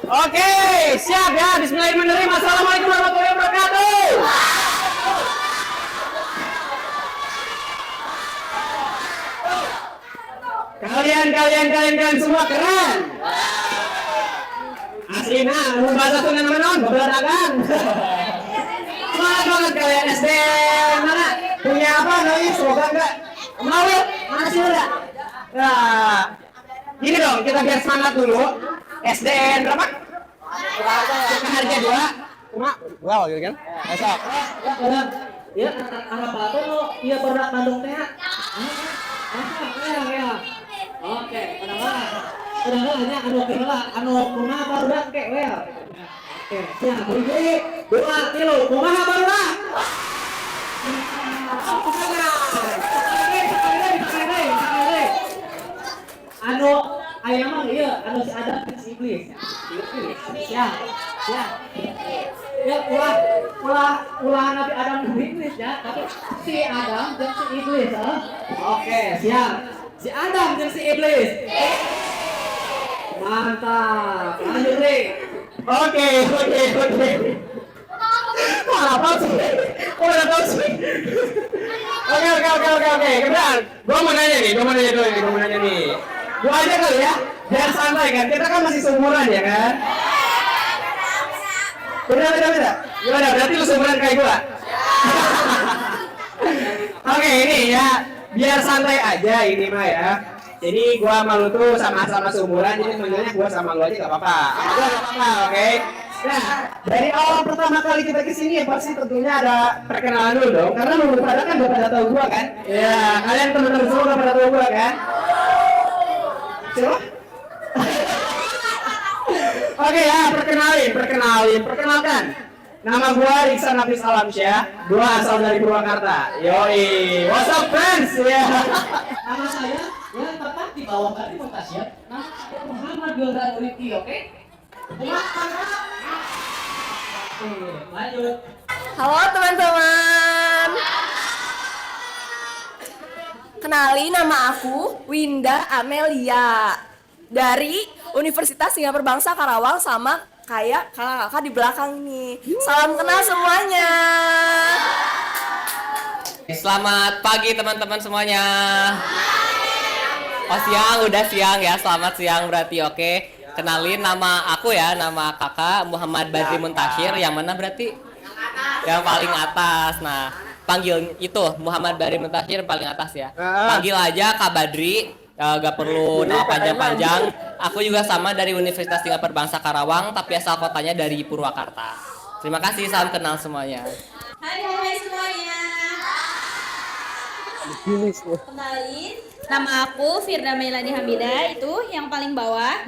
Oke, siap ya. Bismillahirrahmanirrahim. Assalamualaikum warahmatullahi wabarakatuh. Kalian semua keren. Aslina, mau bahasa tuh nama non, beberadakan. Semangat banget kalian SD mana? Punya apa nih? Semoga enggak. Mau ya? Masih ada. Nah, gini dong, kita biar semangat dulu. SDN berapa? Kita harga 2. Cuma wow gitu kan? Esok. Ya, anak apa lo? Iya pernah kandung teh. Ya. Oke, kenapa hanya anu kumaha barudak ke well. Oke, siap. Beri 2 kilo kumaha barudak. Sekali. Anu aya mah ieu, anu si Adam si iblis. Siap. Ya, ulah Nabi Adam dan iblis ya, tapi si Adam dan si iblis. Oke, siap. Si Adam dan si iblis. Mantap. Lanjut nih. Oke. Apa sih? Kok udah tahu sih? Oke. Kemudian, gua mau nanya nih. Gua aja kali ya, biar santai kan. Kita kan masih seumuran ya kan? Beda. Gimana? Berarti lu seumuran kayak gua? Oke, ini ya, biar santai aja ini mah ya. Jadi gua sama lu tuh sama-sama seumuran, jadi manggilnya gua sama lu aja gak apa-apa. Oke? Nah, dari awal pertama kali kita kesini ya pasti tentunya ada perkenalan dulu dong. Karena lu pada kan udah pada tahu gua kan? Ya, kalian teman-teman semua udah pada tahu gua kan? Siapa? Oke ya, perkenalkan. Nama gua Riksan Nafis Alamsyah, gua asal dari Purwakarta. Yoi, what's up friends? Ya. Nama saya yang tepat di bawah tadi Muntasyir. Nama saya Muhammad Wildan Uriki, oke? Lanjut. Halo teman-teman. Kenalin, nama aku Winda Amelia dari Universitas Singapura Bangsa Karawang, sama kayak kakak-kakak di belakang ini. Salam kenal semuanya. Selamat pagi teman-teman semuanya. Oh siang, udah siang ya. Selamat siang berarti, oke. Kenalin, nama aku ya, nama kakak Muhammad Badri Muntasyir. Yang mana berarti? Yang paling atas. Nah, panggil itu Muhammad Badri Muntasyir paling atas ya. Panggil aja Kak Badri. Gak perlu nama panjang-panjang. Aku juga sama dari Universitas Singapura Bangsa Karawang, tapi asal kotanya dari Purwakarta. Terima kasih, salam kenal semuanya. Hai semuanya. Kenalin, nama aku Firda Melani Hamida, itu yang paling bawah.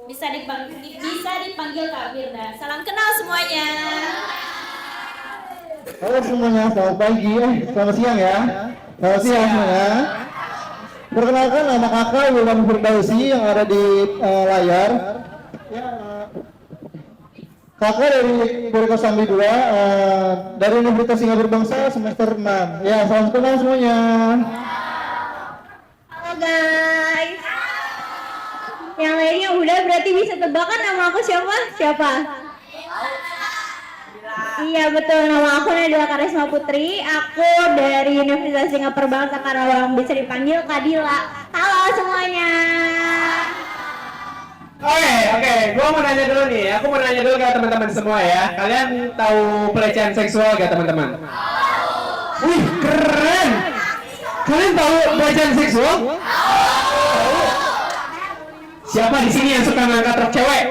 Bisa dipanggil Kak Firda. Salam kenal semuanya. Halo semuanya, selamat pagi. Selamat siang ya. Selamat siang semuanya. Perkenalkan, nama kakak Wildan Firdausi yang ada di layar. Ya, kakak dari Purwakarta Sambi 2 dari Universitas Singapura Bangsa semester 6. Ya, salam kenal semuanya. Halo guys. Yang lainnya udah, berarti bisa tebak kan nama aku siapa? Iya betul, nama aku Nadila Karisma Putri. Aku dari Universitas Singapura Bangsa Karawang, bisa dipanggil Kadila. Halo semuanya. Oke, gua mau nanya dulu nih. Aku mau nanya dulu ke teman-teman semua ya. Kalian tahu pelecehan seksual gak teman-teman? Wih, keren. Kalian tahu pelecehan seksual? Siapa di sini yang suka ngangkat rok cewek?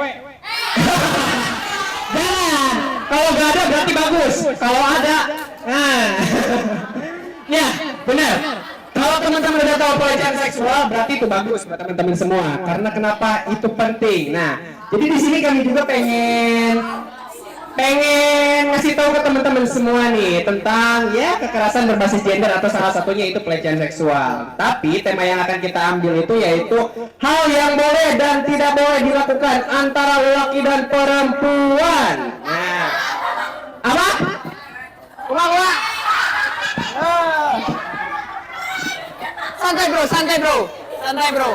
Jangan. Kalau nggak ada berarti bagus. Kalau ada, nah, ya benar. Kalau teman-teman udah tahu pelecehan seksual, berarti itu bagus buat teman-teman semua. Karena kenapa itu penting? Nah, jadi di sini kami juga pengen ngasih tahu ke teman-teman semua nih tentang ya kekerasan berbasis gender, atau salah satunya itu pelecehan seksual. Tapi tema yang akan kita ambil itu yaitu hal yang boleh dan tidak boleh dilakukan antara laki dan perempuan. Nah, apa? Ulang. Santai bro.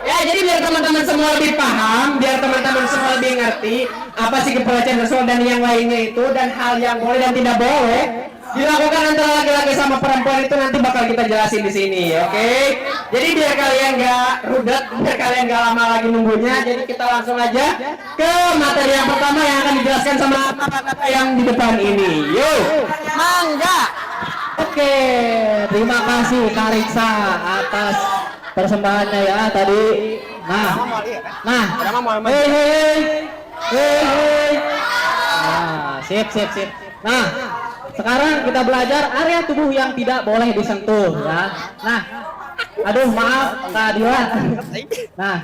Ya, jadi biar teman-teman semua lebih paham, biar teman-teman semua lebih ngerti apa sih kepelecehan seksual dan yang lainnya itu, dan hal yang boleh dan tidak boleh dilakukan antara laki-laki sama perempuan itu nanti bakal kita jelasin di sini, oke? Jadi biar kalian nggak rudet, biar kalian nggak lama lagi nunggunya, jadi kita langsung aja ke materi yang pertama yang akan dijelaskan sama kakak-kakak yang di depan ini. Yuk, mangga. Oke, terima kasih Kak Riksa atas persembahannya ya tadi. Hei. Nah, sip. Nah, sekarang kita belajar area tubuh yang tidak boleh disentuh ya. Nah, aduh maaf Kak Dila. Nah,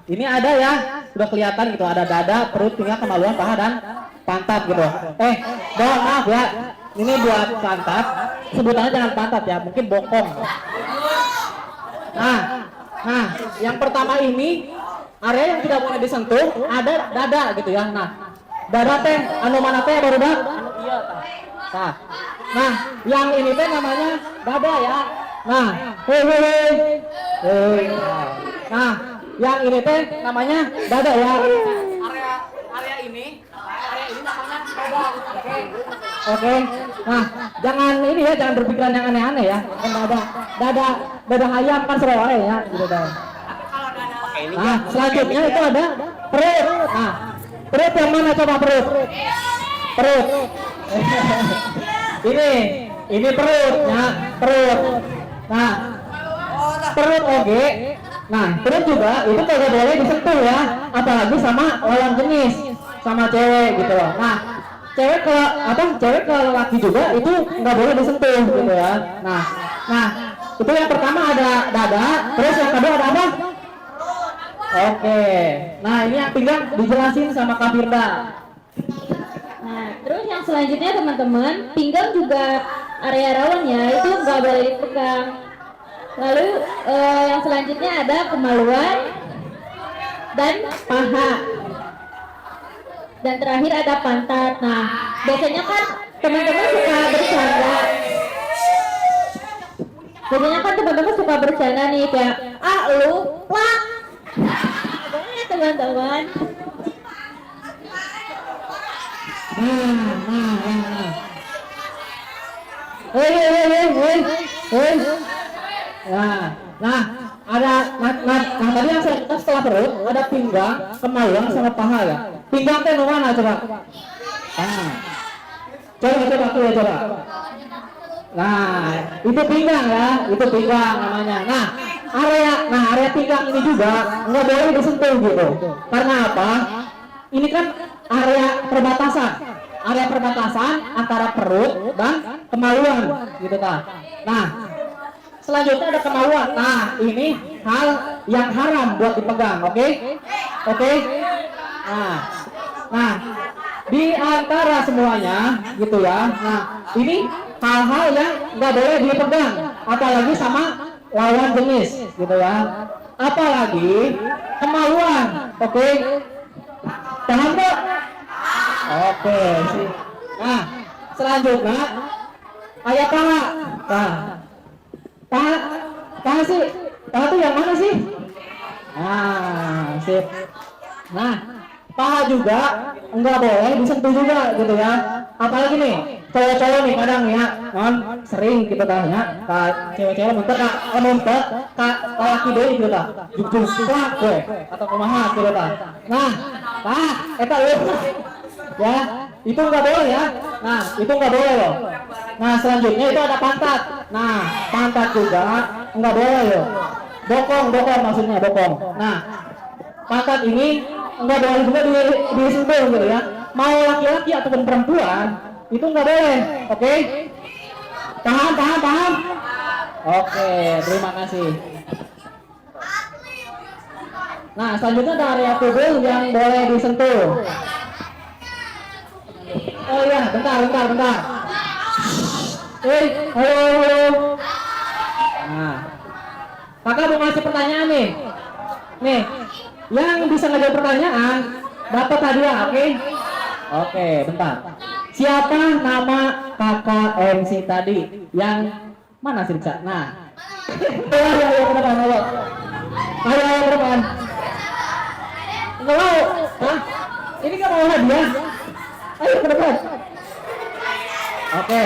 ini ada ya, sudah kelihatan gitu, ada dada, perut, pinggang, kemaluan, paha dan pantat gitu. Mohon maaf ya, ini buat pantat, sebutannya jangan pantat ya, mungkin bokong. Nah, yang pertama ini area yang tidak boleh disentuh ada dada gitu ya. Nah, dada teh anu mana teh baru dah? Anu iya tah. Nah, yang ini teh namanya dada ya. Nah, Nah, yang ini teh namanya dada ya. Area ini namanya dada. Oke. Nah, jangan ini ya, jangan berpikiran yang aneh-aneh ya. Kan dada ayam kan seru ya gitu dah. Nah, selanjutnya itu ada perut. Nah, perut yang mana coba perut? Perut. ini perutnya, perut. Nah, perut oke. Nah, perut juga itu kagak boleh disentuh ya, apalagi sama lawan jenis, sama cewek gitu loh. Nah, cewek ke laki juga itu nggak boleh disentuh gitu ya. Nah, itu yang pertama ada dada, terus yang kedua ada apa? Oke. Nah, ini yang pinggang dijelasin sama Kak Firda. Nah, terus yang selanjutnya teman-teman, pinggang juga area rawan ya, itu nggak boleh dipegang. Lalu yang selanjutnya ada kemaluan dan paha. Dan terakhir ada pantat. Nah, biasanya kan teman-teman suka bercanda. Nih kayak, lu, wah. Boleh teman-teman. Nah, ada tadi yang saya kata setelah perut ada pinggang, kemaluan sama paha ya. Pinggang teh mana coba? Coba. Nah, itu pinggang ya, itu pinggang namanya. Nah, area pinggang ini juga nggak boleh disentuh gitu. Karena apa? Ini kan area perbatasan antara perut dan kemaluan gitu kan. Nah, selanjutnya ada kemaluan. Nah, ini hal yang haram buat dipegang, oke? Nah, di antara semuanya gitu ya. Nah, ini hal-hal yang nggak boleh dipegang, apalagi sama lawan jenis gitu ya. Apalagi kemaluan, oke? Paham kok? Oke, sih. Nah, selanjutnya ayat paha. Paha tuh yang mana sih? Nah, sip. Nah, paha juga enggak boleh disentuh juga gitu ya. Apalagi nih, cowok-cowok nih kadang ya, sering kita tanya ke cewek-cewek muntah ke laki deui gitu tah. Jujur gue atau kumaha gitu tah. Nah, eta ya, itu enggak boleh ya. Nah, itu enggak boleh loh. Nah, selanjutnya itu ada pantat. Nah, pantat juga enggak boleh loh. Bokong maksudnya bokong. Nah, pantat ini enggak boleh juga disentuh gitu ya. Mau laki-laki ataupun perempuan itu enggak boleh. Oke? Paham? Oke, terima kasih. Nah, selanjutnya ada area tubuh yang boleh disentuh. Oh iya, bentar. Halo. Nah, kakak mau ngasih pertanyaan nih. Yang bisa ngajak pertanyaan dapat hadiah, oke? Oke, bentar. Siapa nama kakak MC tadi? Yang mana sih, Cak? Nah. Ya, kenapa? Ayo teman. Enggak mau? Hah? Ini nggak mau hadiah? Ayo ke depan. Oke.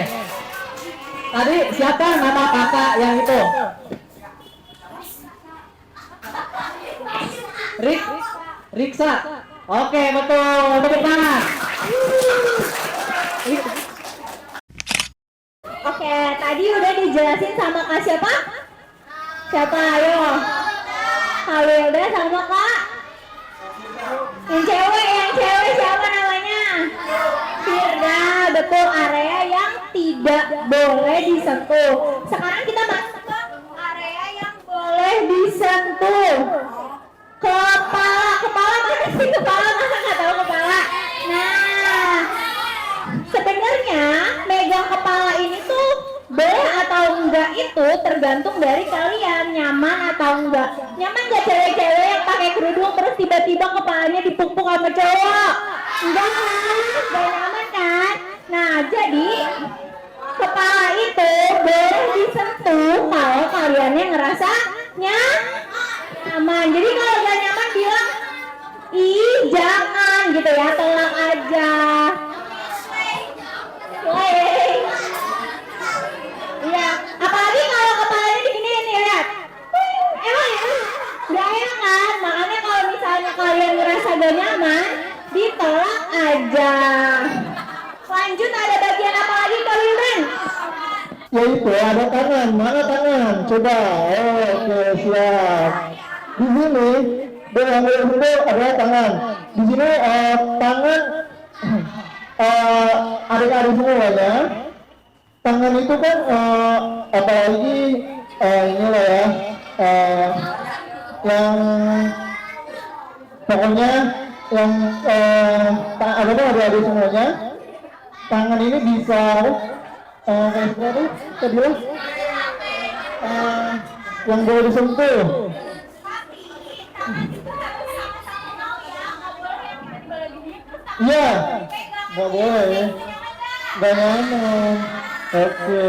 Tadi siapa nama kakak yang itu? Riksa. Oke, betul. Tepuk tangan. Oke, tadi udah dijelasin sama Kak siapa? Siapa? Ayo. Kak Wilda sama Kak? Yang cewek siapa namanya? Firda, betul, area yang tidak boleh disentuh. Sekarang kita masuk ke area yang boleh disentuh. Kepala mana sih kepala? Masa nggak tahu kepala? Nah, sebenarnya megang kepala ini tuh boleh atau enggak itu tergantung dari kalian, nyaman atau enggak. Nyaman nggak cewek-cewek yang pakai kerudung terus tiba-tiba kepalanya dipuk-puk sama cowok? Enggak kan? Gak nyaman kan? Nah, jadi kepala itu boleh disentuh kalau kaliannya ngerasa nyaman. Jadi kalau gak nyaman bilang ih jangan gitu ya, tolak aja. Iya, apalagi kalau kepalanya diginiin nih, lihat. Emang gak enak kan? Makanya kalau misalnya kalian ngerasa gak nyaman, ditolak aja. Lanjut, ada bagian apa lagi Kak Wildan? Yaitu ada tangan. Mana tangan? Coba. Oke, siap. Di sini yang ada tangan. Di sini tangan adik-adik semua ya. Tangan itu kan apalagi inilah ya yang pokoknya yang ada adik-adik semuanya. Tangan ini bisa kayak seperti tadi lah yang boleh disentuh. Iya, nggak boleh, nggak nyaman. Oke.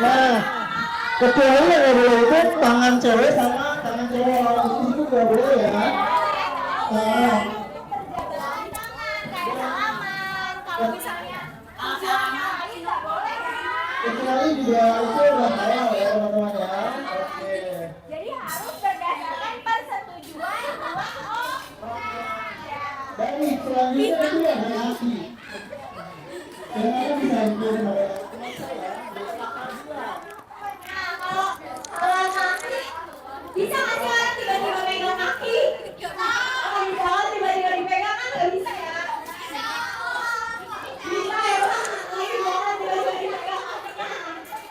Nah, kecuali yang nggak boleh itu tangan cewek sama tangan cowok, itu nggak boleh ya. Nah, kecuali juga itu udah halal ya teman-teman ya. Oke. Jadi harus berdasarkan persetujuan Dan selanjutnya itu ada nasi. Kenapa bisa itu kalau kaki bisa nggak sih orang tiba-tiba megang kaki? Kalau di bawah tiba-tiba dipegang kan nggak bisa ya? Bisa ya bang, lagi bawah tiba-tiba dipegang kakinya.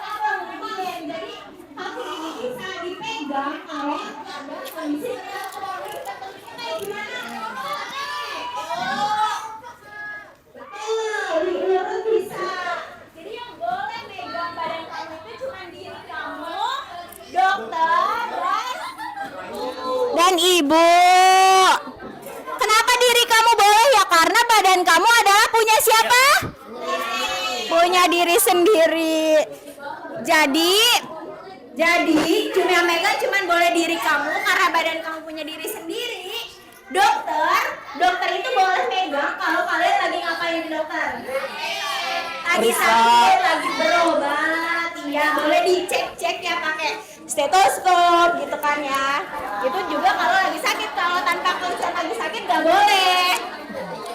Apa mungkin? Jadi kaki ini bisa dipegang kalau ada kondisi kayak gimana? Betul, diurut bisa. Jadi yang boleh megang badan kamu itu cuma diri kamu, dokter, dan ibu. Kenapa diri kamu boleh ya? Karena badan kamu adalah punya siapa? Punya diri sendiri. Jadi cuma yang megang cuma boleh diri kamu karena badan kamu punya diri sendiri. Dokter itu boleh megang kalau kalian lagi ngapain dokter? Lagi sakit, lagi berobat, iya boleh dicek-cek ya pakai stetoskop gitu kan ya. Itu juga kalau lagi sakit, kalau tanpa konsen lagi sakit nggak boleh.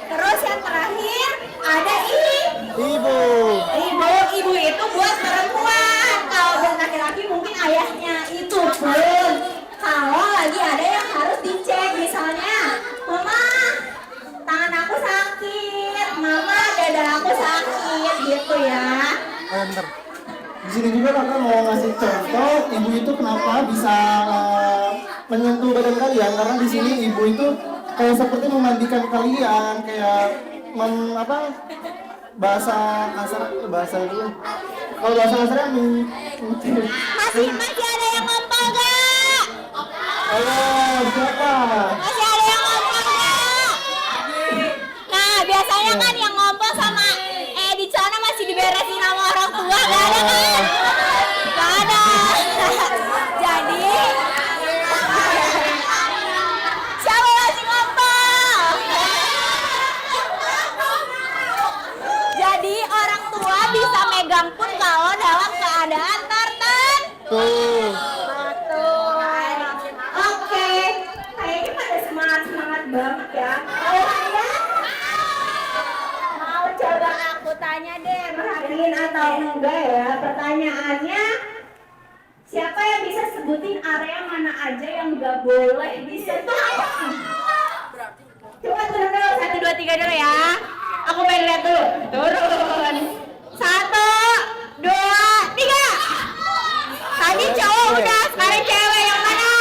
Terus yang terakhir ada ibu itu buat perempuan. Kalau buat laki-laki mungkin ayahnya itu pun. Kalau lagi ada yang harus dicek, misalnya mama tangan aku sakit, mama dada aku sakit gitu ya. Di sini juga kakak mau ngasih contoh ibu itu kenapa bisa menyentuh badan kalian, karena di sini ibu itu kayak seperti memandikan kalian, kayak bahasa kasar itu. Kalau bahasa kasarnya Masih ada yang ngompol gak? Halo, siapa? Masih ada yang ngompol gak? Nah biasanya kan yang ngompol sama di sana masih diberesin sama orang tua kan? Gak ada. Jadi siapa masih ngomong? Jadi orang tua bisa megang pun kalau dalam keadaan tertentu. Betul. Oke, kayaknya pada semangat banget ya. Mau coba aku tanya deh, merhatiin atau enggak ya? Pertanyaannya, siapa yang bisa sebutin area mana aja yang nggak boleh disentuh? Coba turun dulu, 1, 2, 3 dulu ya. Aku pengen lihat dulu. Turun. 1, 2, 3. Tadi cowok udah, sekarang cewek yang mana?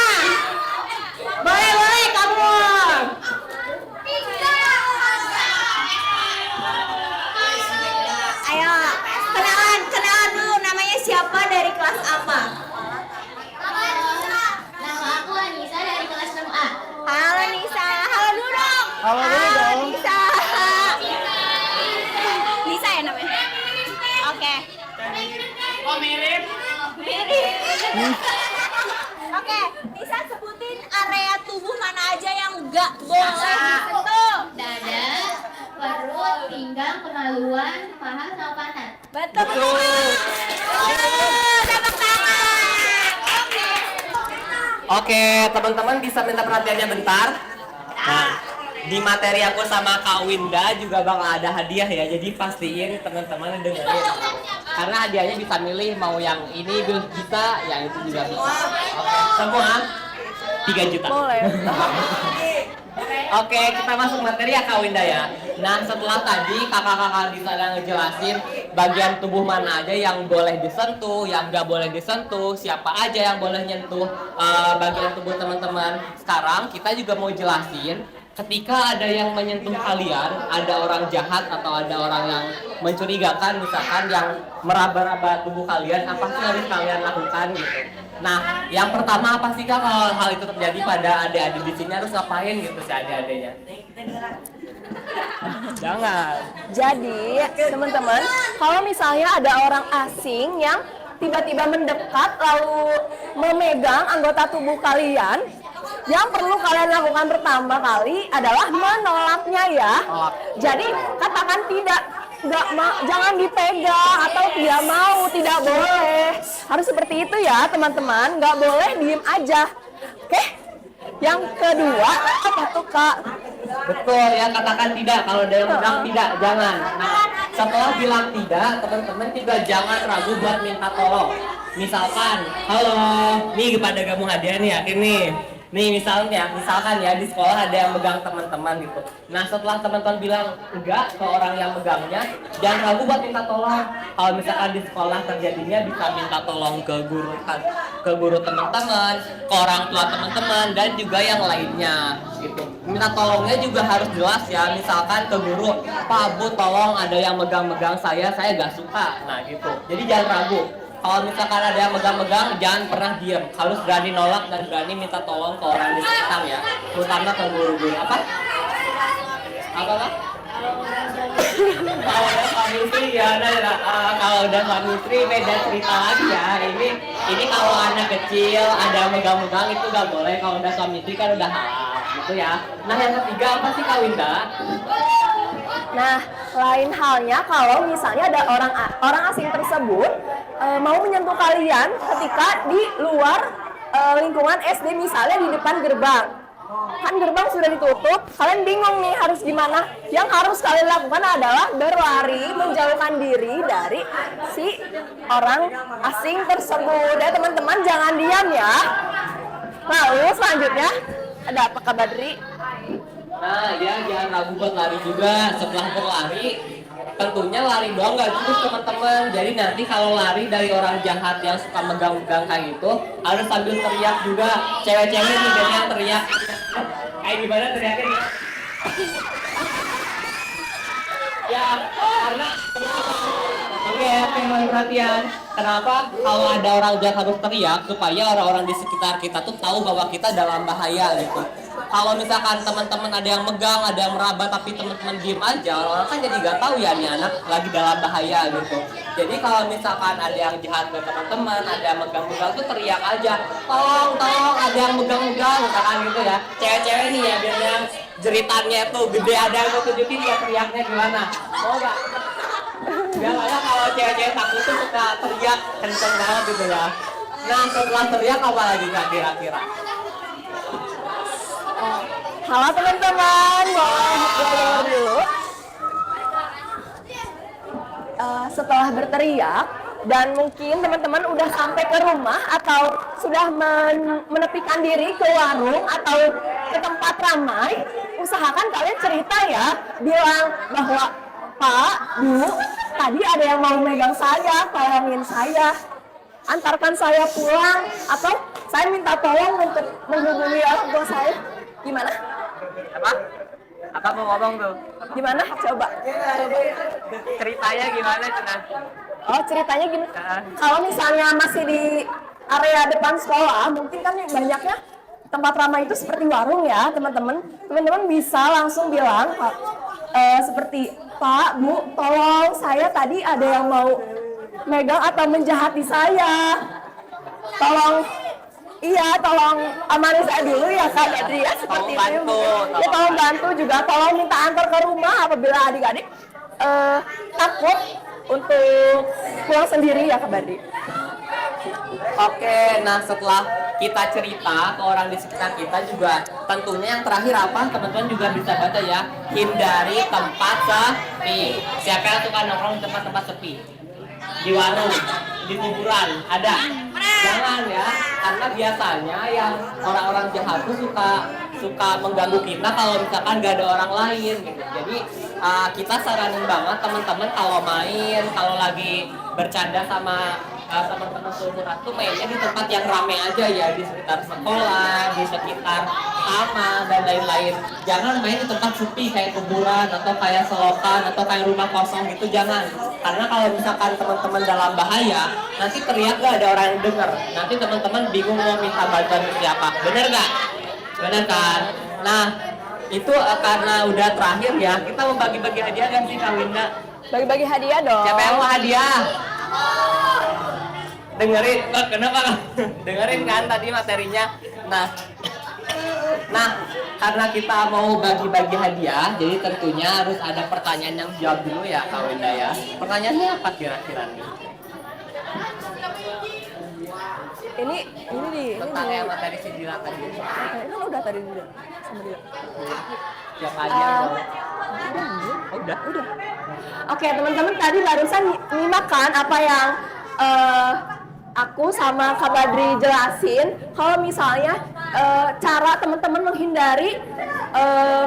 Boleh kamu. Ayo, kenalan dulu, namanya siapa, dari kelas apa? Nama aku Anissa dari kelas 6A. Halo Nisa, halo dulu dong. Halo dulu dong. Nisa. Nisa ya namanya? Oke. Oh mirip. Oke, Nisa sebutin area tubuh mana aja yang nggak boleh disentuh. Dada, perut, pinggang, kemaluan, paha, sama pantat. Betul. Tepuk tangan. Oke, teman-teman bisa minta perhatiannya bentar. Nah, di materi aku sama Kak Winda juga bakal ada hadiah ya. Jadi pastiin teman-teman dengerin. Karena hadiahnya bisa milih mau yang ini bisa, yang itu juga bisa. Oke, semua 3 juta. Boleh. Oke, kita masuk materi ya Kak Winda ya. Nah, setelah tadi kakak-kakak di sana ngejelasin bagian tubuh mana aja yang boleh disentuh, yang nggak boleh disentuh, siapa aja yang boleh nyentuh bagian tubuh teman-teman. Sekarang kita juga mau jelasin ketika ada yang menyentuh kalian, ada orang jahat atau ada orang yang mencurigakan misalkan yang meraba-raba tubuh kalian, apa sih harus kalian lakukan gitu. Nah, yang pertama apa sih Kak kalau hal itu terjadi pada adik-adik di sini harus ngapain gitu si adik-adiknya? Jangan. Jadi, teman-teman, kalau misalnya ada orang asing yang tiba-tiba mendekat lalu memegang anggota tubuh kalian, yang perlu kalian lakukan pertama kali adalah menolaknya ya. Jadi, katakan tidak, jangan dipegang atau tidak mau, tidak boleh. Harus seperti itu ya, teman-teman. Nggak boleh diem aja. Oke? Yang kedua, apa tuh Kak? Betul ya, katakan tidak. Kalau ada yang bilang tidak, jangan. Nah, setelah bilang tidak, teman-teman juga jangan ragu buat minta tolong. Misalkan, halo, nih pada kamu hadiah nih, yakin nih. Nih misalkan ya di sekolah ada yang megang teman-teman gitu. Nah setelah teman-teman bilang enggak ke orang yang megangnya, jangan ragu buat minta tolong. Kalau misalkan di sekolah terjadinya bisa minta tolong ke guru teman-teman, ke orang tua teman-teman dan juga yang lainnya gitu. Minta tolongnya juga harus jelas ya. Misalkan ke guru, Pak Bu tolong ada yang megang-megang saya gak suka. Nah gitu. Jadi jangan ragu. Kalau misalkan ada yang megang-megang, jangan pernah diam. Harus berani nolak dan berani minta tolong ke orang di sekitar ya. Terutama ke guru-guru. Apa? Apa Kak? Kalau udah suami istri ya, kalau udah suami istri beda cerita lagi ya. Ini kalau anak kecil ada megang-megang itu nggak boleh. Kalau udah suami istri kan udah halal, gitu ya. Nah yang ketiga apa sih Kak Winda? Nah, lain halnya kalau misalnya ada orang asing tersebut mau menyentuh kalian ketika di luar lingkungan SD, misalnya di depan gerbang. Kan gerbang sudah ditutup, kalian bingung nih harus gimana. Yang harus kalian lakukan adalah berlari, menjauhkan diri dari si orang asing tersebut. Ya teman-teman, jangan diam ya. Lalu selanjutnya, ada apa Kak Badri? Nah ya jangan ragu buat lari juga. Setelah berlari tentunya lari doang nggak cukup teman-teman. Jadi nanti kalau lari dari orang jahat yang suka megang-megang kayak gitu harus sambil teriak juga. Cewek-cewek nih biasanya teriak kayak gimana teriaknya nih? Ya karena oke, mohon perhatian. Kenapa kalau ada orang jahat harus teriak supaya orang-orang di sekitar kita tuh tahu bahwa kita dalam bahaya gitu. kalau misalkan teman-teman ada yang megang, ada yang meraba tapi teman-teman diem aja, orang kan jadi nggak tahu ya nih anak lagi dalam bahaya gitu. Jadi kalau misalkan ada yang jahat ke teman-teman, ada yang megang-megang tuh teriak aja, tolong, ada yang megang-megang, misalkan gitu ya. Cewek-cewek nih ya, biar yang jeritannya tuh gede, ada yang mau tunjukin dia teriaknya gimana. Mau nggak? Biasanya kalau cewek-cewek takut tuh suka teriak kenceng banget gitu ya. Nah setelah teriak apa lagi nggak kira-kira? Halo teman-teman, boleh belajar dulu. Setelah berteriak dan mungkin teman-teman udah sampai ke rumah atau sudah menepikan diri ke warung atau ke tempat ramai, usahakan kalian cerita ya, bilang bahwa Pak, Bu, tadi ada yang mau megang saya, tolongin saya, antarkan saya pulang, atau saya minta tolong untuk menghubungi orang tua saya. Gimana? Apa mau ngomong tuh? Gimana? Coba. Ceritanya gimana Cina? Oh, ceritanya gini. Kalau misalnya masih di area depan sekolah, mungkin kan yang banyaknya tempat ramai itu seperti warung ya, teman-teman. Teman-teman bisa langsung bilang seperti, Pak, Bu, tolong saya tadi ada yang mau megang atau menjahati saya. Tolong amani saya dulu ya Kak Badri ya, seperti itu. Ya, tolong bantu juga, tolong minta antar ke rumah apabila adik-adik takut untuk pulang sendiri ya Kak Badri. Oke, nah setelah kita cerita ke orang di sekitar kita juga, tentunya yang terakhir apa? Teman-teman juga bisa baca ya, hindari tempat sepi. Siapa yang suka nongkrong di tempat-tempat sepi? Di warung, di kuburan, ada? Jangan ya, karena biasanya yang orang-orang jahat tuh suka mengganggu kita kalau misalkan gak ada orang lain gitu. Jadi kita saranin banget teman-teman kalau main, kalau lagi bercanda sama teman-teman seumuran tuh mainnya di tempat yang ramai aja ya, di sekitar sekolah, di sekitar taman dan lain-lain. Jangan main di tempat sepi kayak kuburan atau kayak selokan atau kayak rumah kosong gitu, jangan. Karena kalau misalkan teman-teman dalam bahaya, nanti teriak gak ada orang yang denger. Nanti teman-teman bingung mau minta bantuan ke siapa. Bener gak? Bener kan? Nah, itu karena udah terakhir ya, kita mau bagi-bagi hadiah kan sih Kak Winda? Bagi-bagi hadiah dong. Siapa yang mau hadiah? Dengerin, kenapa? Dengerin kan tadi materinya. Nah, karena kita mau bagi-bagi hadiah, jadi tentunya harus ada pertanyaan yang jawab dulu ya Kak Winda ya. Pertanyaannya apa kira-kira nih? Ini Tentang yang materi si Dila tadi. kan udah tadi dulu sama dia. Siapa aja yang mau? Oh, udah. Oke, teman-teman tadi barusan nyimak kan apa yang aku sama Kak Badri jelasin. Kalau misalnya cara teman-teman menghindari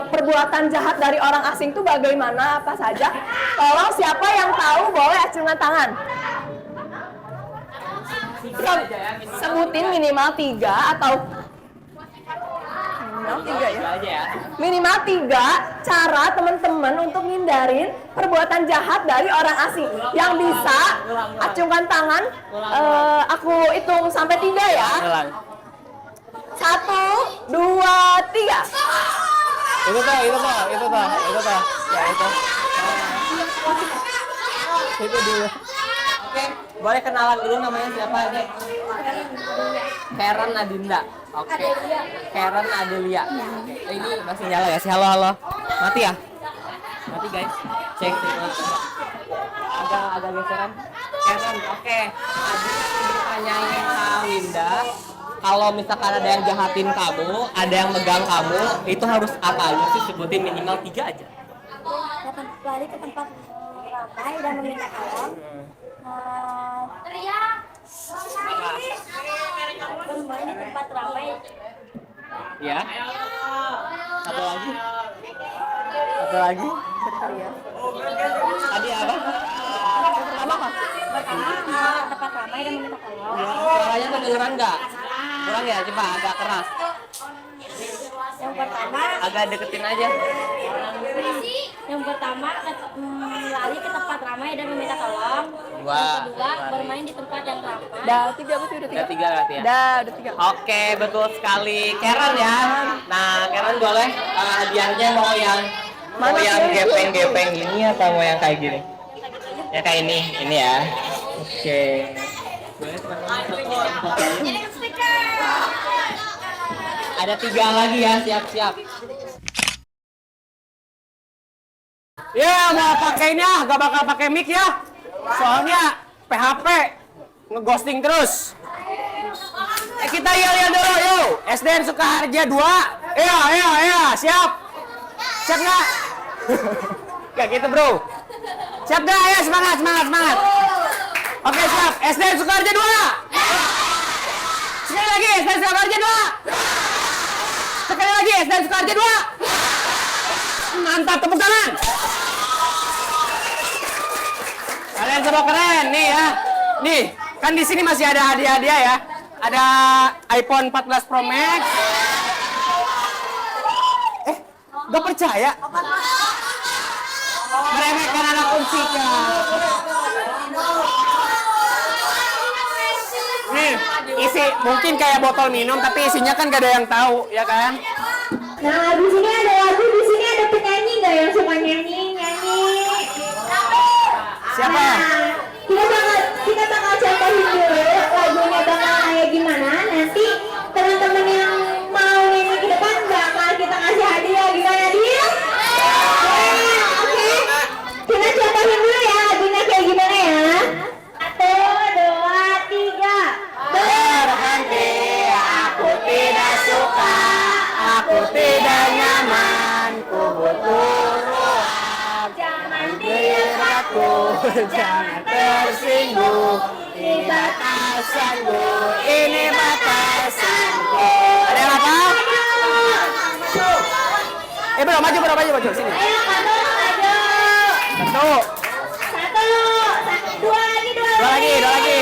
perbuatan jahat dari orang asing itu bagaimana, apa saja. Tolong siapa yang tahu boleh acungan tangan. Sebutin minimal 3 atau minimal 3 ya. Minimal 3 cara teman-teman untuk ngindarin perbuatan jahat dari orang asing. Yang bisa acungkan tangan. Aku hitung sampai 3 ya. 1, 2, 3. Itu tuh. Ya itu. Itu dulu. Oke, boleh kenalan dulu namanya siapa aja? Karen Adinda. Oke. Karen Adelia. Ini masih nyala ya sih? Halo. Mati ya? Mati guys. Cek. Agak geseran. Karen, oke. Tadi tanyain Kak Winda, kalau misalkan ada yang jahatin kamu, ada yang megang kamu, itu harus apa aja sih? Sebutin minimal 3 aja. Lari ke tempat ramai dan meminta tolong. Teriak. Bermain di tempat ramai. Ya. Satu lagi. Tadi apa? Pertama, tempat ramai dan meminta tolong. Suaranya kedengeran nggak? Kurang ya, coba agak keras. Yang pertama, Agak deketin aja. lari ke tempat ramai dan meminta tolong. Dua. Yang kedua, bermain di tempat yang ramai. Udah 3 berarti udah 3. Udah 3 berarti ya? Udah 3. Oke, betul sekali. Karen ya. Nah, Karen boleh hadiahnya mau yang gepeng-gepeng gini atau mau yang kayak gini? Ya kayak ini ya. Oke. Ada 3 lagi ya, siap-siap. Ya mau pakainya gak bakal pakai mic ya. Soalnya PHP ngeghosting terus. Kita yel dulu yuk. SDN Sukaharja 2. Iya, siap. Siap nggak? Kayak gitu bro. Siap nggak? Ya semangat. Oke siap. SDN Sukaharja 2. Sekali lagi SDN Sukaharja 2. Sekali lagi SDN Sukaharja 2. Mantap, tepuk tangan. Kalian semua keren nih ya. Nih, kan di sini masih ada hadiah-hadiah ya. Ada iPhone 14 Pro Max. Gak percaya? Meremehkan anak unsika. Nih, isi mungkin kayak botol minum tapi isinya kan gak ada yang tahu, ya kan? Nah, di sini ada lagu, di sini ada penyanyi nggak yang suka nyanyi? Siapa? Nah, kita bakal contohin dulu lagunya bakal kayak gimana. Nanti teman-teman yang mau nyanyi ke depan bakal kita kasih hadiah. Gimana dia? Oke. Kita contohin dulu ya lagunya kayak gimana ya. 1, 2, 3. Berhenti, aku tidak suka, aku tidak nyaman, ku butuh ruang. Jangan dekatku, jangan tersinggung. Ini batasanku, ini batasanku. Ada yang apa? Bro, maju sini. Ayo, maju. Satu. 1, 2 lagi. Dua lagi.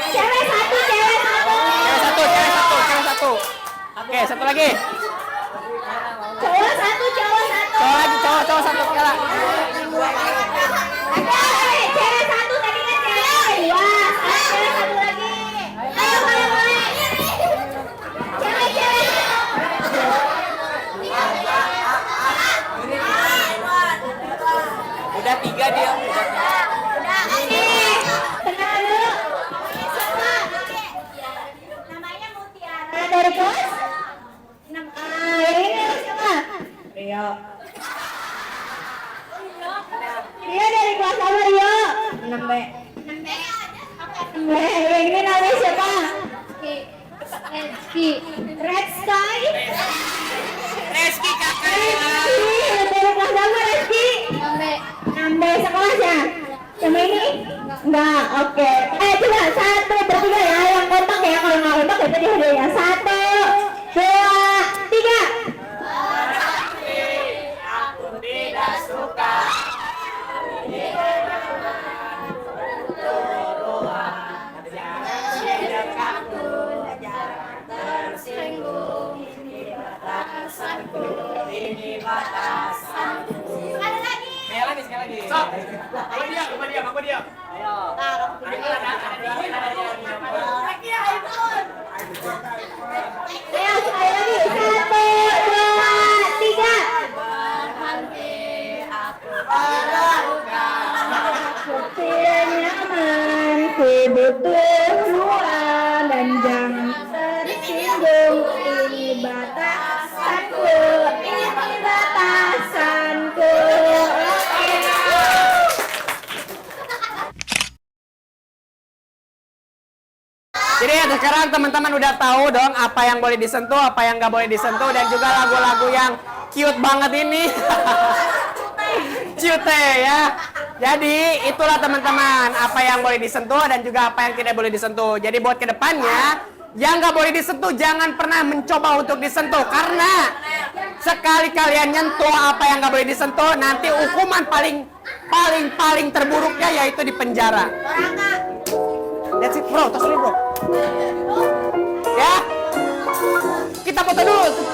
Cewek satu. Cewek satu. Oke, satu lagi. Cowok satu. Cowok satu. Kira. Cewek satu tadi kan cewek. Dua. Cewek satu lagi. Ayo. Cewek. Udah 3 dia. Udah, oke. Tenang dulu. Namanya Mutiara dari kelas? Ini siapa? Rio dari kelas apa Rio? 6B. Yang ini namanya siapa? Red Sky. Reski kakak. Dari kelas apa Reski? 6B sekelas ya? Sama ini? Enggak, oke. Coba 1, bertiga ya. Yang kompak ya, kalau nggak kompak itu dia hadiahnya. 1, 2, 3. Aku tidak suka. Sekali lagi. Aku diam. Ayo. Ayo, sekali lagi. 1, 2, 3. Tidak nyaman, ku butuh ruang dan jangan tersinggung. Ini batasanku, Jadi sekarang teman-teman udah tahu dong apa yang boleh disentuh, apa yang nggak boleh disentuh, dan juga lagu-lagu yang cute banget ini. Cute ya. Jadi itulah teman-teman apa yang boleh disentuh dan juga apa yang tidak boleh disentuh. Jadi buat kedepannya yang nggak boleh disentuh jangan pernah mencoba untuk disentuh, karena sekali kalian nyentuh apa yang nggak boleh disentuh nanti hukuman paling terburuknya yaitu di penjara. That's it bro, tos dulu bro. Ya, kita foto dulu.